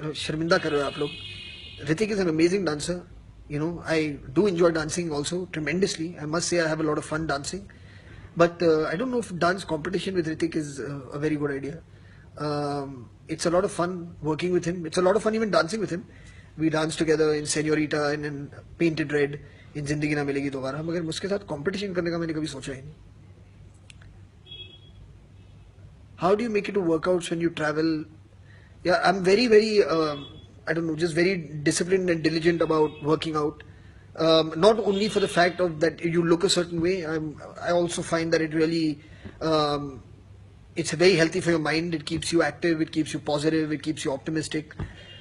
शर्मिंदा कर रहे हो आप लोग. Hrithik is an amazing dancer. I do enjoy dancing also tremendously. I must say I have a lot of fun dancing. But I don't know if dance competition with Hrithik is a very good idea. It's a lot of fun working with him. It's a lot of fun even dancing with him. We dance together in Senorita and in Painted Red, in Zindagi Na Milegi Dobara. मगर उसके साथ competition करने का मैंने कभी सोचा ही नहीं. How do you make it to workouts when you travel? Yeah, I'm very, I don't know, just very disciplined and diligent about working out. Not only for the fact of that you look a certain way, I also find that it really, it's very healthy for your mind. It keeps you active, it keeps you positive, it keeps you optimistic.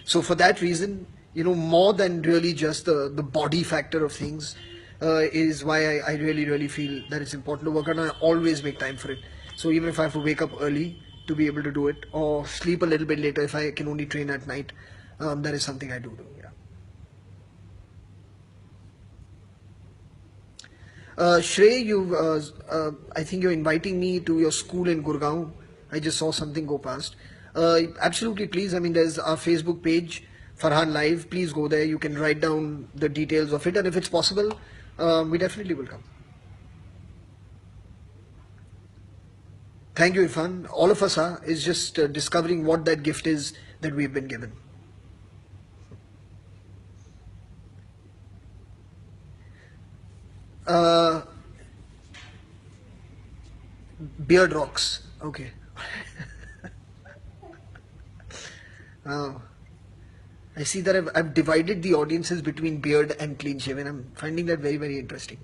So for that reason, more than really just the body factor of things, is why I really feel that it's important to work out, and I always make time for it. So even if I have to wake up early to be able to do it, or sleep a little bit later if I can only train at night, that is something I do. Yeah. Shrey, I think you're inviting me to your school in Gurgaon. I just saw something go past. Absolutely, please. I mean, there's our Facebook page, Farhan Live. Please go there. You can write down the details of it, and if it's possible, we definitely will come. Thank you, Irfan. All of us is just discovering what that gift is that we've been given. Beard rocks. Okay. I see that I've divided the audiences between beard and clean shaven. I'm finding that very interesting.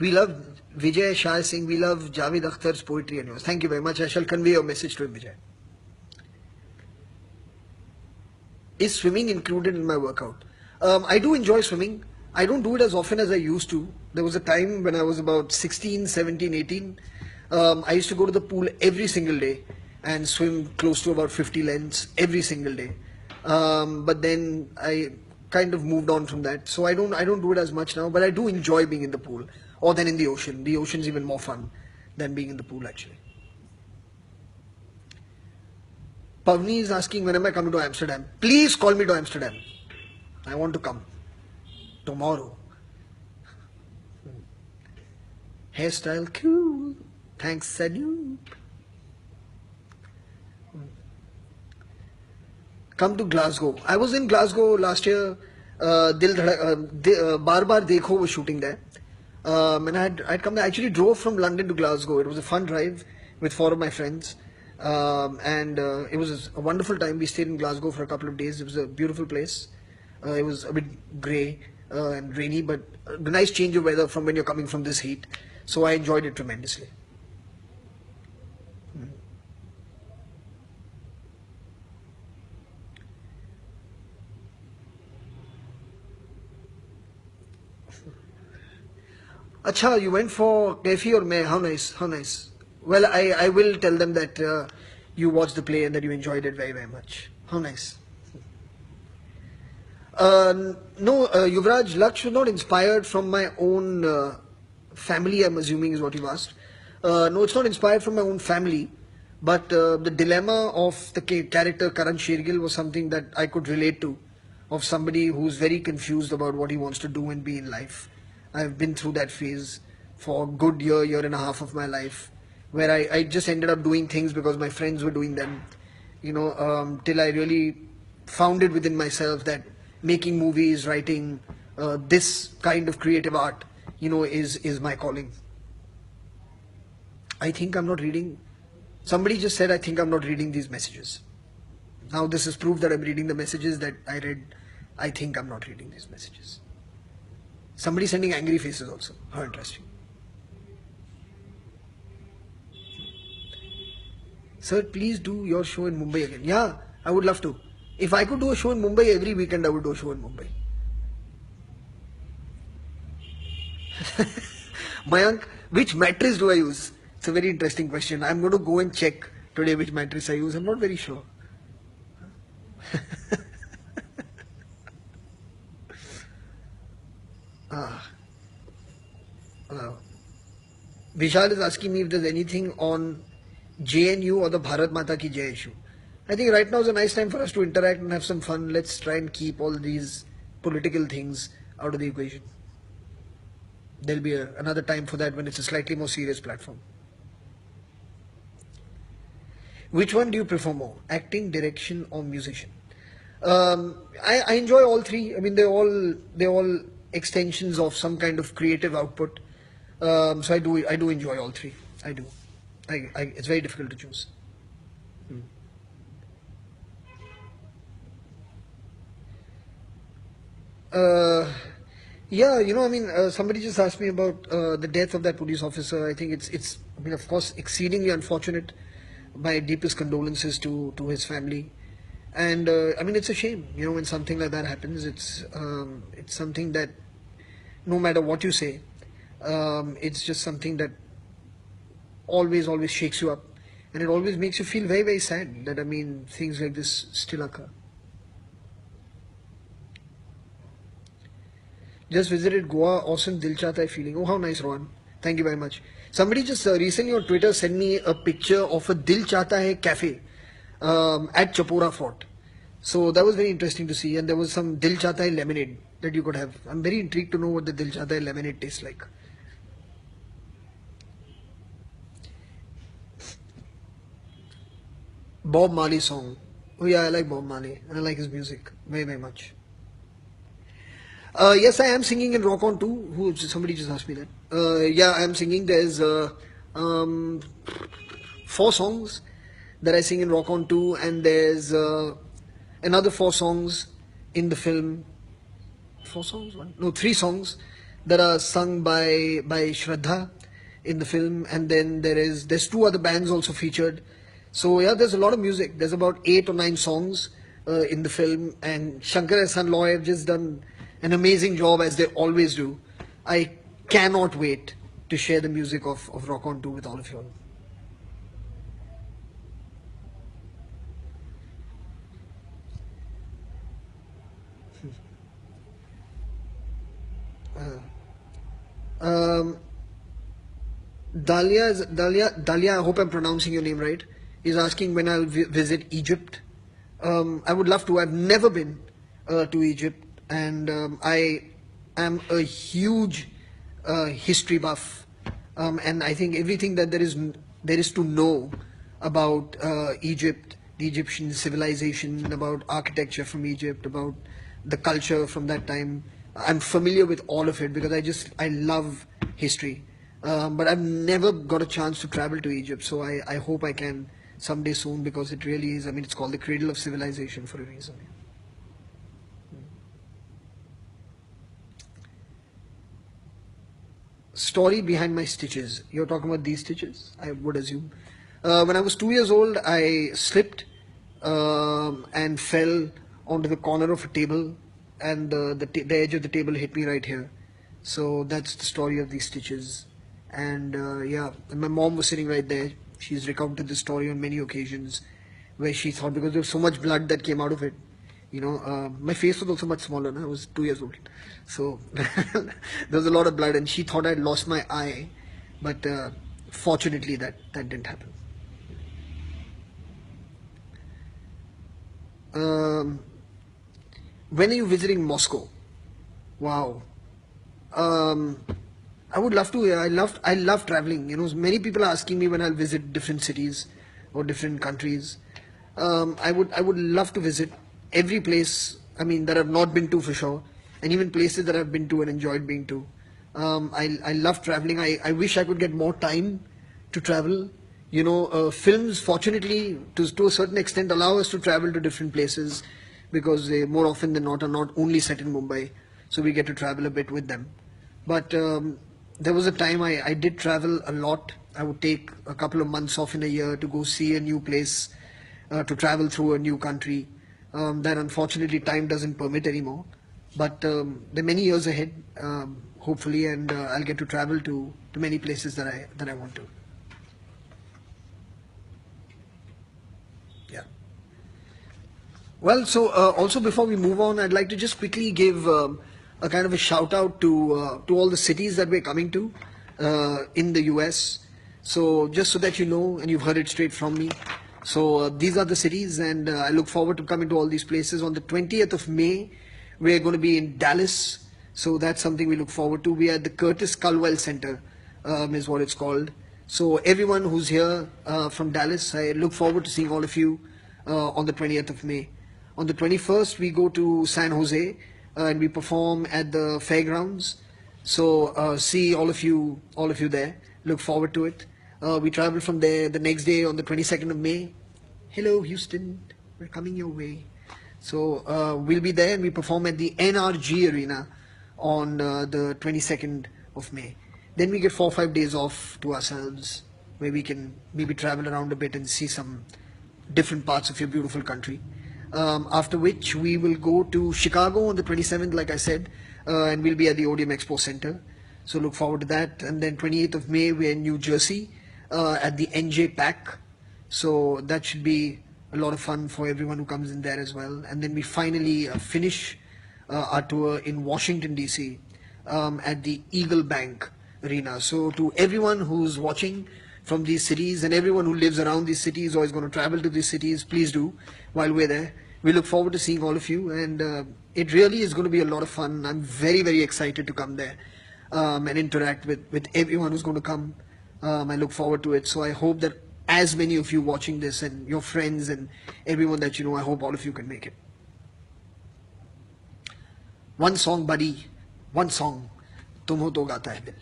We love Vijay Shah Singh. We love Javed Akhtar's poetry and yours. Thank you very much. I shall convey your message to him, Vijay. Is swimming included in my workout? I do enjoy swimming. I don't do it as often as I used to. There was a time when I was about 16, 17, 18. I used to go to the pool every single day and swim close to about 50 lengths every single day. But then I kind of moved on from that. So I don't do it as much now, but I do enjoy being in the pool or than in the ocean. The ocean is even more fun than being in the pool actually. Pavni is asking when am I coming to Amsterdam? Please call me to Amsterdam. I want to come tomorrow. Hairstyle cool. Thanks, Sanu. Come to Glasgow. I was in Glasgow last year. Bar Bar Dekho was shooting there. And I'd come there. I actually drove from London to Glasgow. It was a fun drive with 4 of my friends. And it was a wonderful time. We stayed in Glasgow for a couple of days. It was a beautiful place. It was a bit grey and rainy, but a nice change of weather from when you're coming from this heat. So I enjoyed it tremendously. Acha, you went for Kaif or me? How nice, how nice. Well, I will tell them that you watched the play and that you enjoyed it very much. How nice. No, Yuvraj, Laksh was not inspired from my own family, I'm assuming is what you asked. No, it's not inspired from my own family, but the dilemma of the character Karan Shergill was something that I could relate to, of somebody who's very confused about what he wants to do and be in life. I've been through that phase for a good year and a half of my life, where I just ended up doing things because my friends were doing them, till I really found it within myself that making movies, writing, this kind of creative art, is my calling. I think I'm not reading. Somebody just said, I think I'm not reading these messages. Now this is proof that I'm reading the messages that I read. I think I'm not reading these messages. Somebody sending angry faces also. How interesting. Sir, please do your show in Mumbai again. Yeah, I would love to. If I could do a show in Mumbai every weekend, I would do a show in Mumbai. Mayank, which mattress do I use? It's a very interesting question. I'm going to go and check today which mattress I use. I'm not very sure. Vishal is asking me if there's anything on JNU or the Bharat Mata Ki Jai issue. I think right now is a nice time for us to interact and have some fun. Let's try and keep all these political things out of the equation. There'll be another time for that when it's a slightly more serious platform. Which one do you prefer more, acting, direction, or musician? I enjoy all three. I mean, they're all extensions of some kind of creative output. So I do enjoy all three. I do. It's very difficult to choose. Uh, yeah, I mean, somebody just asked me about the death of that police officer. I think it's. I mean, of course, exceedingly unfortunate. My deepest condolences to his family, and I mean, it's a shame. When something like that happens, it's something that no matter what you say, it's just something that always shakes you up, and it always makes you feel very sad that, I mean, things like this still occur. Just visited Goa. Awesome Dil Chahta Hai feeling. Oh, how nice, Rohan. Thank you very much. Somebody just recently on Twitter sent me a picture of a Dil Chahta Hai cafe at Chapora Fort. So that was very interesting to see. And there was some Dil Chahta Hai lemonade that you could have. I'm very intrigued to know what the Dil Chahta Hai lemonade tastes like. Bob Marley song. Oh yeah, I like Bob Marley and I like his music very much. Yes, I am singing in Rock On too. Somebody just asked me that. Yeah, I am singing. There's um, 4 songs that I sing in Rock On 2, and there's another 4 songs in the film. 4 songs? One? No, 3 songs that are sung by Shraddha in the film, and then there's 2 other bands also featured. So yeah, there's a lot of music. There's about 8 or 9 songs in the film, and Shankar and Son Law have just done an amazing job as they always do. I cannot wait to share the music of Rock On 2 with all of you all. Um, Dalia, I hope I'm pronouncing your name right, is asking when I'll visit Egypt. I would love to. I've never been to Egypt, and I am a huge history buff, and I think everything that there is to know about Egypt, the Egyptian civilization, about architecture from Egypt, about the culture from that time. I'm familiar with all of it because I love history. But I've never got a chance to travel to Egypt, so I hope I can someday soon, because it really is. I mean, it's called the cradle of civilization for a reason. Story behind my stitches. You're talking about these stitches, I would assume. When I was 2 years old, I slipped and fell onto the corner of a table, and the edge of the table hit me right here. So that's the story of these stitches. And yeah, and my mom was sitting right there. She's recounted the story on many occasions, where she thought, because there was so much blood that came out of it, my face was also much smaller. I was 2 years old, so there was a lot of blood, and she thought I'd lost my eye, but fortunately that didn't happen. Um, when are you visiting Moscow? Wow. Um, I would love to. Yeah, I love traveling. Many people are asking me when I'll visit different cities or different countries. I would love to visit every place. I mean, that I've not been to for sure, and even places that I've been to and enjoyed being to. I love traveling. I wish I could get more time to travel. Films, fortunately, to a certain extent, allow us to travel to different places, because they more often than not are not only set in Mumbai, so we get to travel a bit with them. But there was a time I did travel a lot. I would take a couple of months off in a year to go see a new place, to travel through a new country. That unfortunately time doesn't permit anymore. But there are many years ahead, hopefully, and I'll get to travel to many places that I want to. Yeah. Well, so also before we move on, I'd like to just quickly give a kind of a shout out to all the cities that we're coming to in the US. So just so that you know, and you've heard it straight from me, So these are the cities, and I look forward to coming to all these places. On the 20th of May, we're going to be in Dallas, so that's something we look forward to. We are at the Curtis Culwell Center, is what it's called. So everyone who's here from Dallas, I look forward to seeing all of you on the 20th of May. On the 21st, we go to San Jose and we perform at the fairgrounds. So see all of you there. Look forward to it. We travel from there the next day on the 22nd of May. Hello, Houston, we're coming your way. So we'll be there and we perform at the NRG Arena on the 22nd of May. Then we get 4 or 5 days off to ourselves, where we can maybe travel around a bit and see some different parts of your beautiful country. After which we will go to Chicago on the 27th, like I said, and we'll be at the Odeum Expo Center. So look forward to that. And then 28th of May, we're in New Jersey at the NJ Pack. So that should be a lot of fun for everyone who comes in there as well. And then we finally finish our tour in Washington, D.C. At the Eagle Bank Arena. So to everyone who's watching from these cities and everyone who lives around these cities or is going to travel to these cities, please do while we're there. We look forward to seeing all of you, and it really is going to be a lot of fun. I'm very, very excited to come there and interact with everyone who's going to come. I look forward to it. So I hope that as many of you watching this and your friends and everyone that you know, I hope all of you can make it. One song, buddy. One song. Tum ho to gaata hai dil.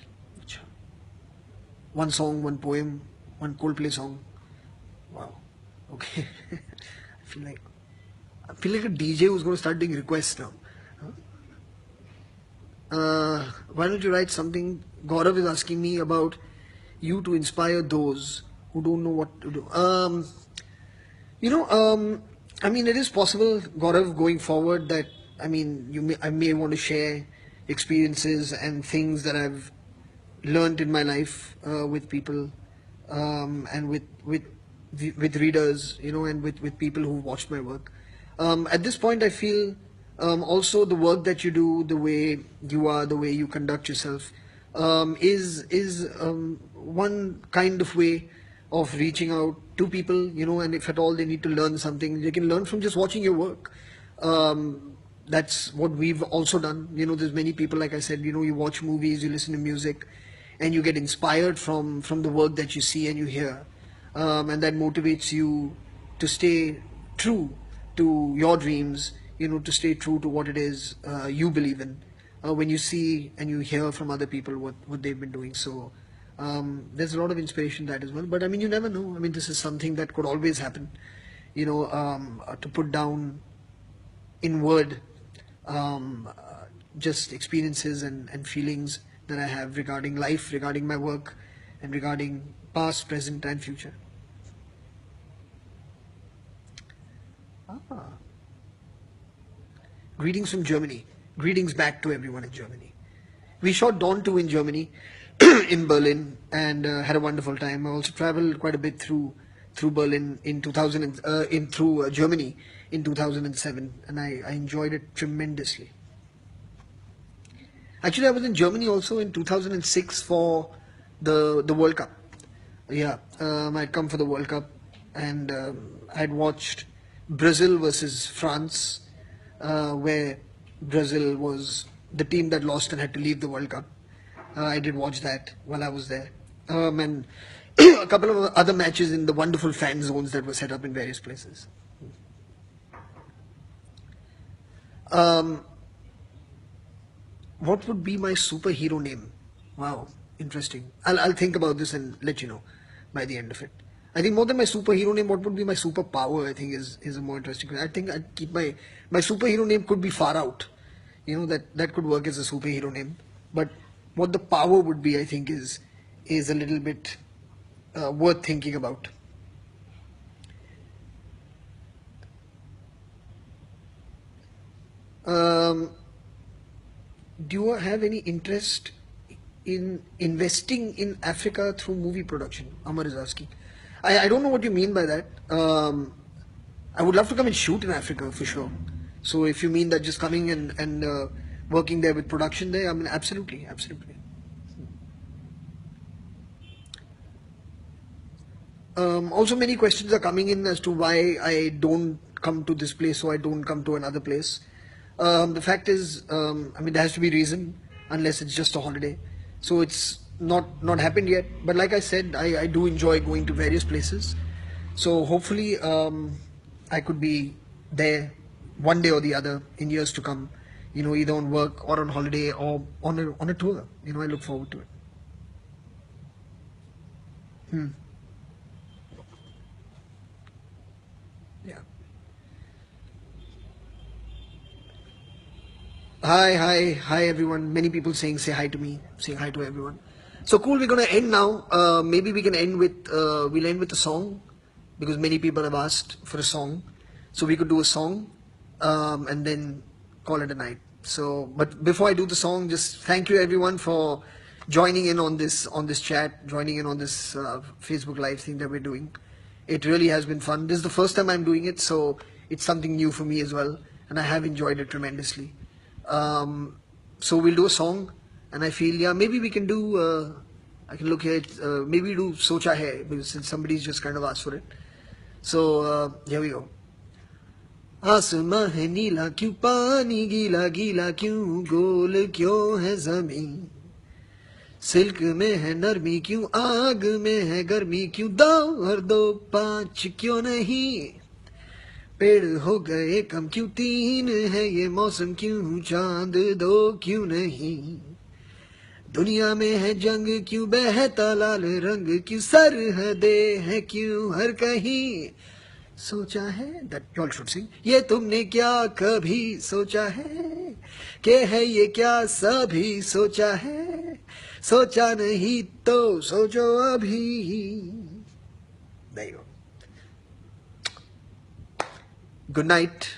One song, one poem, one Coldplay song. Wow. Okay. I feel like a DJ who's going to start doing requests now. Why don't you write something? Gaurav is asking me about you to inspire those who don't know what to do. I mean, it is possible, Gaurav, going forward that, I mean, I may want to share experiences and things that I've learned in my life with people and with readers, you know, and with people who watched my work. At this point, I feel also the work that you do, the way you are, the way you conduct yourself, is one kind of way of reaching out to people, you know, and if at all they need to learn something, they can learn from just watching your work. That's what we've also done. You know, there's many people, like I said, you know, you watch movies, you listen to music, and you get inspired from the work that you see and you hear. And that motivates you to stay true to your dreams, you know, to stay true to what it is you believe in when you see and you hear from other people what they've been doing. So there's a lot of inspiration in that as well. But I mean, you never know. I mean, this is something that could always happen, you know, to put down in word just experiences and feelings that I have regarding life, regarding my work, and regarding past, present, and future. Greetings from Germany. Greetings back to everyone in Germany. We shot Dawn 2 in Germany, in Berlin, and had a wonderful time. I also traveled quite a bit through Berlin in 2000 through Germany in 2007, and I enjoyed it tremendously. Actually, I was in Germany also in 2006 for the World Cup. Yeah, I'd come for the World Cup, and I'd watched Brazil versus France, where Brazil was the team that lost and had to leave the World Cup. I did watch that while I was there, and a couple of other matches in the wonderful fan zones that were set up in various places. What would be my superhero name? Wow, interesting. I'll think about this and let you know by the end of it. I think more than my superhero name, what would be my superpower, I think is a more interesting question. I think I'd keep my superhero name could be Far Out. You know, that could work as a superhero name. But what the power would be, I think, is a little bit worth thinking about. Do you have any interest in investing in Africa through movie production? Amar is asking. I don't know what you mean by that. I would love to come and shoot in Africa for sure. So if you mean that just coming and working there with production there, I mean, absolutely, absolutely. Also, many questions are coming in as to why I don't come to this place, so I don't come to another place. The fact is, I mean, there has to be reason, unless it's just a holiday. So it's not happened yet. But like I said, I do enjoy going to various places. So hopefully, I could be there one day or the other in years to come. You know, either on work or on holiday or on a tour. You know, I look forward to it. Hmm. Yeah. Hi everyone. Many people saying say hi to me, saying hi to everyone. So cool. We're gonna end now. Maybe we can end with we'll end with a song because many people have asked for a song. So we could do a song and then call it a night. So, but before I do the song, just thank you everyone for joining in on this chat, joining in on this Facebook live thing that we're doing. It really has been fun. This is the first time I'm doing it, so it's something new for me as well, and I have enjoyed it tremendously. So we'll do a song, and I feel yeah maybe we can do. I can look at maybe do Socha Hai because since somebody's just kind of asked for it. So here we go. आसमां है नीला क्यों पानी गीला गीला क्यों गोल क्यों है जमीन सिल्क में है नरमी क्यों आग में है गर्मी क्यों दो और दो पांच क्यों नहीं पेड़ हो गए कम क्यों तीन है ये मौसम क्यों चांद दो क्यों नहीं दुनिया में है जंग क्यों बहता लाल रंग क्यों सरहदें है क्यों हर कहीं सोचा है दैट यू ऑल शुड सिंग ये तुमने क्या कभी सोचा है कि है ये क्या सभी सोचा है सोचा नहीं तो सोचो अभी there you go. Good night.